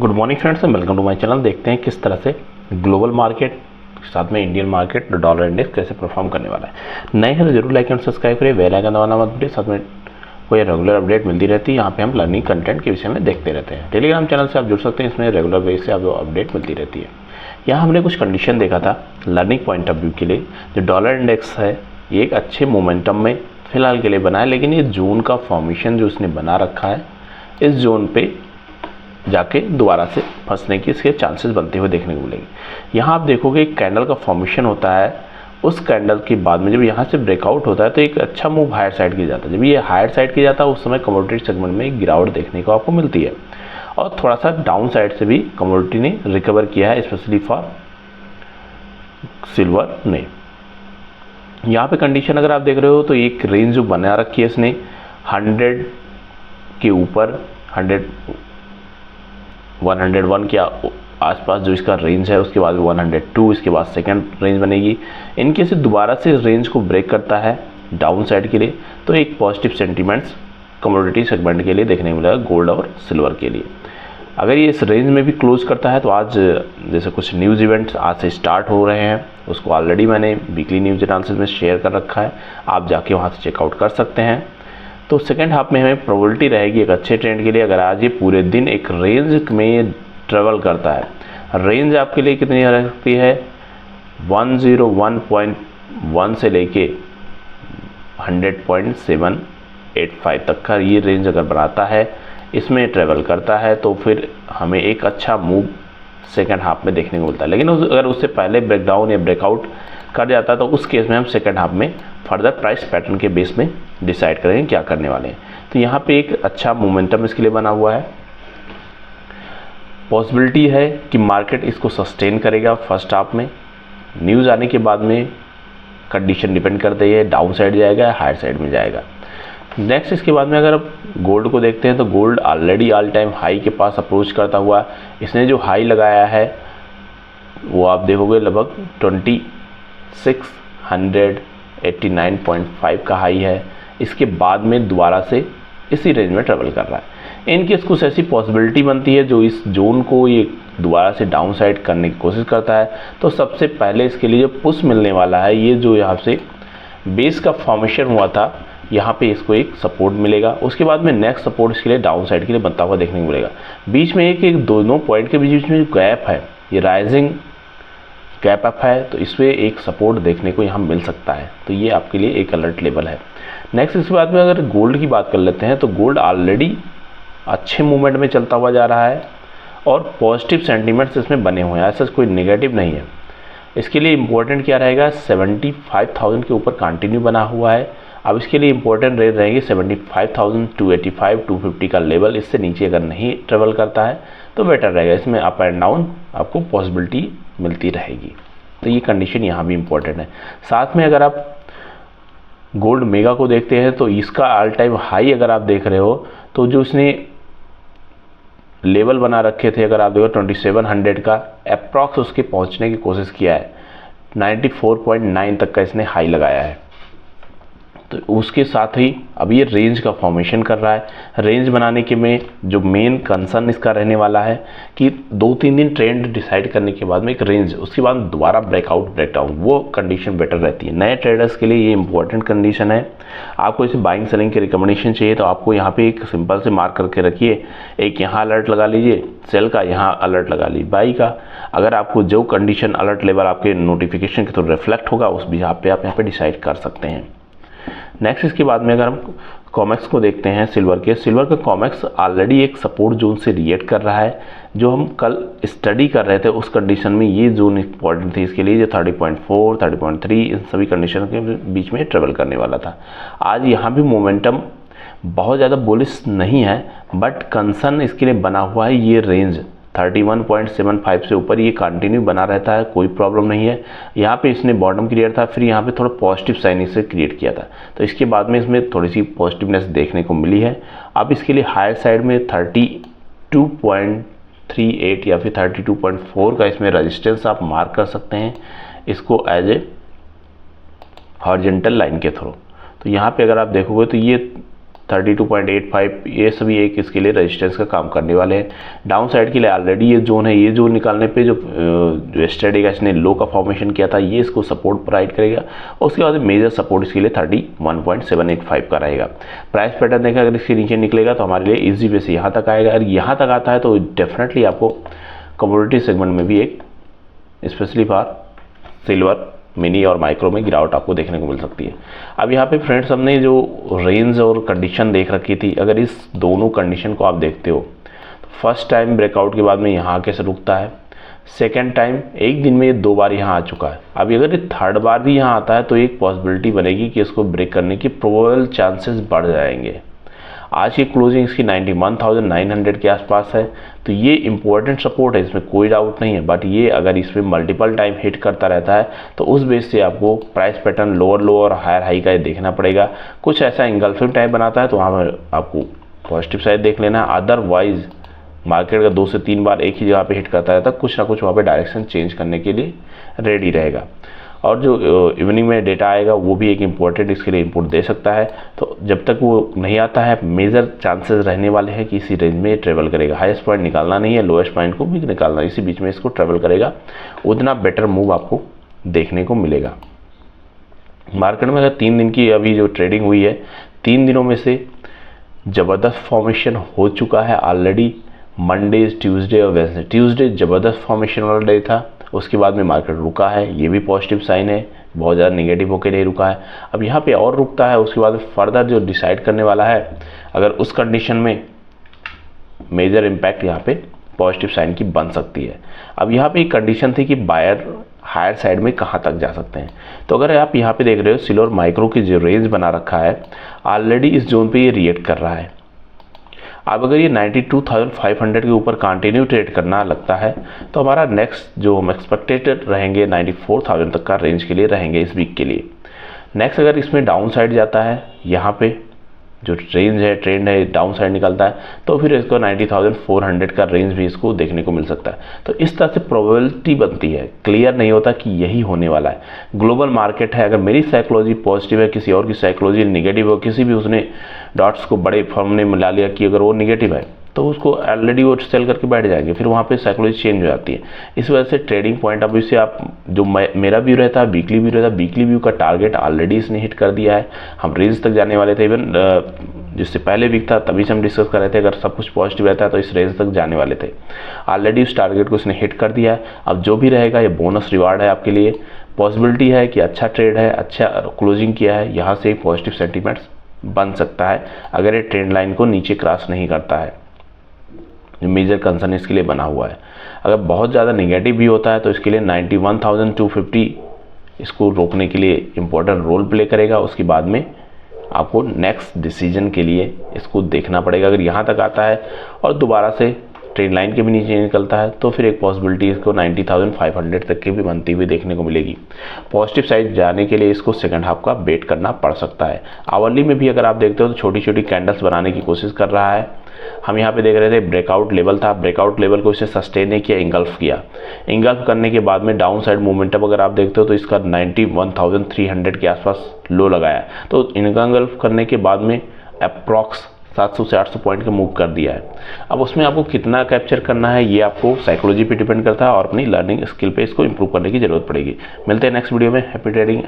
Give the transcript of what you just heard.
Good morning friends and welcome to my channel. देखते हैं किस तरह से ग्लोबल मार्केट साथ में इंडियन मार्केट डॉलर इंडेक्स कैसे परफॉर्म करने वाला है। नए हैं तो जरूर लाइक एंड सब्सक्राइब करिए, बेल आइकन दबाना मत भूलिए। साथ में कोई रेगुलर अपडेट मिलती रहती है। यहाँ पे हम लर्निंग कंटेंट के विषय में देखते रहते हैं। टेलीग्राम चैनल से आप जुड़ सकते हैं, इसमें रेगुलर बेस से आपको अपडेट मिलती रहती है। यहाँ हमने कुछ कंडीशन देखा था लर्निंग पॉइंट ऑफ व्यू के लिए। जो डॉलर इंडेक्स है ये एक अच्छे मोमेंटम में फिलहाल के लिए बना है, लेकिन ये जोन का फॉर्मेशन जो उसने बना रखा है, इस जोन पे जाके दोबारा से फंसने की इसके चांसेस बनते हुए देखने को मिलेंगे। यहाँ आप देखोगे एक कैंडल का फॉर्मेशन होता है, उस कैंडल के बाद में जब यहाँ से ब्रेकआउट होता है तो एक अच्छा मूव हायर साइड की जाता है। जब ये हायर साइड की जाता है उस समय कमोडिटी सेगमेंट में एक गिरावट देखने को आपको मिलती है और थोड़ा सा डाउन साइड से भी कमोडिटी ने रिकवर किया है, स्पेशली फॉर सिल्वर ने। यहाँ पे कंडीशन अगर आप देख रहे हो तो एक रेंज जो बना रखी है इसने 100 के ऊपर 101 के आसपास जो इसका रेंज है, उसके बाद 102, इसके बाद सेकंड रेंज बनेगी। इनके से दोबारा से रेंज को ब्रेक करता है डाउन साइड के लिए तो एक पॉजिटिव सेंटीमेंट्स कमोडिटी सेगमेंट के लिए देखने को मिलेगा, गोल्ड और सिल्वर के लिए। अगर ये इस रेंज में भी क्लोज करता है तो आज जैसे कुछ न्यूज़ इवेंट्स आज से स्टार्ट हो रहे हैं, उसको ऑलरेडी मैंने वीकली न्यूज़ एनालिसिस में शेयर कर रखा है, आप जाके वहाँ से चेकआउट कर सकते हैं। तो सेकेंड हाफ में हमें प्रोबेबिलिटी रहेगी एक अच्छे ट्रेंड के लिए। अगर आज ये पूरे दिन एक रेंज में ट्रेवल करता है, रेंज आपके लिए कितनी रह सकती है 101.1 से लेके 100.785 तक का ये रेंज अगर बनाता है, इसमें ट्रेवल करता है तो फिर हमें एक अच्छा मूव सेकेंड हाफ में देखने को मिलता है। लेकिन अगर उससे पहले ब्रेकडाउन या ब्रेकआउट कर जाता है तो उस केस में हम सेकेंड हाफ में फर्दर प्राइस पैटर्न के बेस में डिसाइड करेंगे क्या करने वाले हैं। तो यहाँ पे एक अच्छा मोमेंटम इसके लिए बना हुआ है। पॉसिबिलिटी है कि मार्केट इसको सस्टेन करेगा फर्स्ट हाफ में। न्यूज़ आने के बाद में कंडीशन डिपेंड करती है, डाउन साइड जाएगा हायर साइड में जाएगा। नेक्स्ट इसके बाद में अगर आप गोल्ड को देखते हैं तो gold already all time high के पास अप्रोच करता हुआ, इसने जो हाई लगाया है वो आप देखोगे लगभग 2689.5 का हाई है। इसके बाद में दोबारा से इसी रेंज में ट्रेवल कर रहा है। इनकेस कुछ ऐसी पॉसिबिलिटी बनती है जो इस जोन को ये दोबारा से डाउन साइड करने की कोशिश करता है तो सबसे पहले इसके लिए जो पुश मिलने वाला है, ये जो यहाँ से बेस का फॉर्मेशन हुआ था, यहाँ पे इसको एक सपोर्ट मिलेगा। उसके बाद में नेक्स्ट सपोर्ट इसके लिए डाउन साइड के लिए बनता हुआ देखने को मिलेगा। बीच में एक दोनों पॉइंट के बीच में जो गैप है, ये राइजिंग गैप अप है, तो इसमें एक सपोर्ट देखने को यहाँ मिल सकता है। तो ये आपके लिए एक अलर्ट लेवल है। नेक्स्ट इसके बाद में अगर गोल्ड की बात कर लेते हैं तो गोल्ड ऑलरेडी अच्छे मूवमेंट में चलता हुआ जा रहा है और पॉजिटिव सेंटीमेंट्स इसमें बने हुए हैं, ऐसा कोई नेगेटिव नहीं है। इसके लिए इम्पोर्टेंट क्या रहेगा, 75,000 के ऊपर कंटिन्यू बना हुआ है। अब इसके लिए इम्पोर्टेंट रेट रहेगी 75,285 250 का लेवल। इससे नीचे अगर नहीं ट्रेवल करता है तो बेटर रहेगा, इसमें अप एंड डाउन आपको पॉसिबिलिटी मिलती रहेगी। तो ये कंडीशन यहाँ भी इम्पोर्टेंट है। साथ में अगर आप गोल्ड मेगा को देखते हैं तो इसका ऑल टाइम हाई अगर आप देख रहे हो तो जो इसने लेवल बना रखे थे, अगर आप देखो 2700 का अप्रॉक्स उसके पहुंचने की कोशिश किया है, 94.9 तक का इसने हाई लगाया है। तो उसके साथ ही अब ये रेंज का फॉर्मेशन कर रहा है। रेंज बनाने के में जो मेन कंसर्न इसका रहने वाला है कि 2-3 दिन ट्रेंड डिसाइड करने के बाद में एक रेंज, उसके बाद दोबारा ब्रेकआउट ब्रेकडाउन, वो कंडीशन बेटर रहती है। नए ट्रेडर्स के लिए ये इंपॉर्टेंट कंडीशन है। आपको इसे बाइंग सेलिंग की रिकमेंडेशन चाहिए तो आपको यहाँ पे एक सिंपल से मार्क करके रखिए, एक यहाँ अलर्ट लगा लीजिए सेल का, यहाँ अलर्ट लगा लीजिए बाई का। अगर आपको जो कंडीशन अलर्ट लेवल आपके नोटिफिकेशन के थ्रू रिफ्लेक्ट होगा उस भी आप यहाँ पे डिसाइड कर सकते हैं। नेक्स्ट इसके बाद में अगर हम कॉमेक्स को देखते हैं सिल्वर का कॉमेक्स ऑलरेडी एक सपोर्ट जोन से रिएक्ट कर रहा है। जो हम कल स्टडी कर रहे थे उस कंडीशन में ये जोन इंपॉर्टेंट थी इसके लिए, जो 30.4 30.3 इन सभी कंडीशन के बीच में ट्रेवल करने वाला था। आज यहाँ भी मोमेंटम बहुत ज़्यादा बुलिश नहीं है, बट कंसर्न इसके लिए बना हुआ है ये रेंज 31.75 से ऊपर ये कंटिन्यू बना रहता है, कोई प्रॉब्लम नहीं है। यहाँ पे इसने बॉटम क्रिएट था, फिर यहाँ पे थोड़ा पॉजिटिव साइन इसे क्रिएट किया था, तो इसके बाद में इसमें थोड़ी सी पॉजिटिवनेस देखने को मिली है। अब इसके लिए हायर साइड में 32.38 या फिर 32.4 का इसमें रेजिस्टेंस आप मार्क कर सकते हैं, इसको एज ए हॉरिजॉन्टल लाइन के थ्रू। तो यहाँ पे अगर आप देखोगे तो ये 32.85 ये सभी एक इसके लिए रेजिस्टेंस का काम करने वाले हैं। डाउन साइड के लिए ऑलरेडी ये जोन है, ये जोन निकालने पे जो यस्टरडे का इसने लो का फॉर्मेशन किया था ये इसको सपोर्ट प्रोवाइड करेगा। और उसके बाद मेजर सपोर्ट इसके लिए 31.785 का रहेगा। प्राइस पैटर्न देखा अगर इसके नीचे निकलेगा तो हमारे लिए ईजी वे से यहाँ तक आएगा। अगर यहाँ तक आता है तो डेफिनेटली आपको कमोडिटी सेगमेंट में भी एक स्पेशली फॉर सिल्वर मिनी और माइक्रो में गिरावट आपको देखने को मिल सकती है। अब यहाँ पे फ्रेंड्स हमने जो रेंज और कंडीशन देख रखी थी, अगर इस दोनों कंडीशन को आप देखते हो तो फर्स्ट टाइम ब्रेकआउट के बाद में यहाँ आके से रुकता है, सेकेंड टाइम एक दिन में ये 2 बार यहाँ आ चुका है। अभी अगर ये थर्ड बार भी यहाँ आता है तो एक पॉसिबिलिटी बनेगी कि इसको ब्रेक करने की प्रोबेबल चांसेस बढ़ जाएंगे। आज की क्लोजिंग इसकी 91,900 के आसपास है, तो ये इंपॉर्टेंट सपोर्ट है, इसमें कोई डाउट नहीं है। बट ये अगर इसमें मल्टीपल टाइम हिट करता रहता है तो उस बेस से आपको प्राइस पैटर्न लोअर लो और हायर हाई का देखना पड़ेगा। कुछ ऐसा इंगल्फिंग टाइप बनाता है तो वहाँ पर आपको पॉजिटिव साइड देख लेना है। अदरवाइज मार्केट का 2 से 3 बार एक ही जगह पे हिट करता रहता है, कुछ ना कुछ वहाँ पे डायरेक्शन चेंज करने के लिए रेडी रहेगा। और जो इवनिंग में डेटा आएगा वो भी एक इम्पोर्टेंट इसके लिए इनपुट दे सकता है। तो जब तक वो नहीं आता है मेजर चांसेस रहने वाले हैं कि इसी रेंज में ट्रेवल करेगा। हाईएस्ट पॉइंट निकालना नहीं है, लोएस्ट पॉइंट को भी निकालना, इसी बीच में इसको ट्रेवल करेगा, उतना बेटर मूव आपको देखने को मिलेगा। मार्केट में अगर 3 दिन की अभी जो ट्रेडिंग हुई है, 3 दिनों में से ज़बरदस्त फॉर्मेशन हो चुका है ऑलरेडी। मंडे, ट्यूसडे और वेडनेसडे। ट्यूसडे ज़बरदस्त फॉर्मेशन वाला डे था, उसके बाद में मार्केट रुका है, ये भी पॉजिटिव साइन है, बहुत ज़्यादा नेगेटिव होकर नहीं रुका है। अब यहाँ पे और रुकता है, उसके बाद फर्दर जो डिसाइड करने वाला है, अगर उस कंडीशन में मेजर इम्पैक्ट यहाँ पे पॉजिटिव साइन की बन सकती है। अब यहाँ पे एक कंडीशन थी कि बायर हायर साइड में कहाँ तक जा सकते हैं। तो अगर आप यहाँ पे देख रहे हो सिल्वर माइक्रो की जो रेंज बना रखा है ऑलरेडी इस जोन पे ये रिएक्ट कर रहा है। अब अगर ये 92,500 के ऊपर कंटिन्यू ट्रेड करना लगता है तो हमारा नेक्स्ट जो हम एक्सपेक्टेड रहेंगे 94,000 तक का रेंज के लिए रहेंगे इस वीक के लिए। नेक्स्ट अगर इसमें डाउन साइड जाता है, यहाँ पे जो रेंज है ट्रेंड है डाउन साइड निकलता है तो फिर इसको 90,400 का रेंज भी इसको देखने को मिल सकता है। तो इस तरह से प्रोबेबिलिटी बनती है, क्लियर नहीं होता कि यही होने वाला है। ग्लोबल मार्केट है, अगर मेरी साइकोलॉजी पॉजिटिव है, किसी और की साइकोलॉजी नेगेटिव हो, किसी भी उसने डॉट्स को बड़े फर्म ने मिला लिया कि अगर वो नेगेटिव है तो उसको ऑलरेडी वो सेल करके बैठ जाएंगे, फिर वहाँ पे साइकोलॉजी चेंज हो जाती है। इस वजह से ट्रेडिंग पॉइंट ऑफ व्यू से आप जो मेरा व्यू रहता है वीकली व्यू रहता है, वीकली व्यू का टारगेट ऑलरेडी इसने हिट कर दिया है। हम रेंज तक जाने वाले थे, इवन जिससे पहले वीक था तभी से हम डिस्कस कर रहे थे अगर सब कुछ पॉजिटिव रहता है तो इस रेंज तक जाने वाले थे। ऑलरेडी उस टारगेट को इसने हिट कर दिया है। अब जो भी रहेगा ये बोनस रिवार्ड है आपके लिए। पॉसिबिलिटी है कि अच्छा ट्रेड है, अच्छा क्लोजिंग किया है, यहाँ से पॉजिटिव सेंटीमेंट्स बन सकता है अगर ये ट्रेंड लाइन को नीचे क्रॉस नहीं करता है, जो मेजर कंसर्न इसके लिए बना हुआ है। अगर बहुत ज़्यादा नेगेटिव भी होता है तो इसके लिए 91,250 इसको रोकने के लिए इम्पोर्टेंट रोल प्ले करेगा। उसके बाद में आपको नेक्स्ट डिसीजन के लिए इसको देखना पड़ेगा। अगर यहाँ तक आता है और दोबारा से ट्रेंड लाइन के भी नीचे निकलता है तो फिर एक पॉसिबिलिटी इसको 90,500 तक की भी बनती हुई देखने को मिलेगी। पॉजिटिव साइड जाने के लिए इसको सेकंड हाफ का वेट करना पड़ सकता है। आवरली में भी अगर आप देखते हो तो छोटी छोटी कैंडल्स बनाने की कोशिश कर रहा है। हम यहाँ पे देख रहे थे ब्रेकआउट लेवल था, ब्रेकआउट लेवल को इसे सस्टेन नहीं किया, इंगल्फ किया। इंगल्फ करने के बाद में डाउन साइड मोमेंटम अगर आप देखते हो तो इसका 91,300 के आसपास लो लगाया। तो इंगल्फ करने के बाद में अप्रॉक्स 700 से 800 पॉइंट का मूव कर दिया है। अब उसमें आपको कितना कैप्चर करना है ये आपको साइकोलॉजी पे डिपेंड करता है और अपनी लर्निंग स्किल पे इसको इंप्रूव करने की जरूरत पड़ेगी। मिलते हैं नेक्स्ट वीडियो में। Happy trading.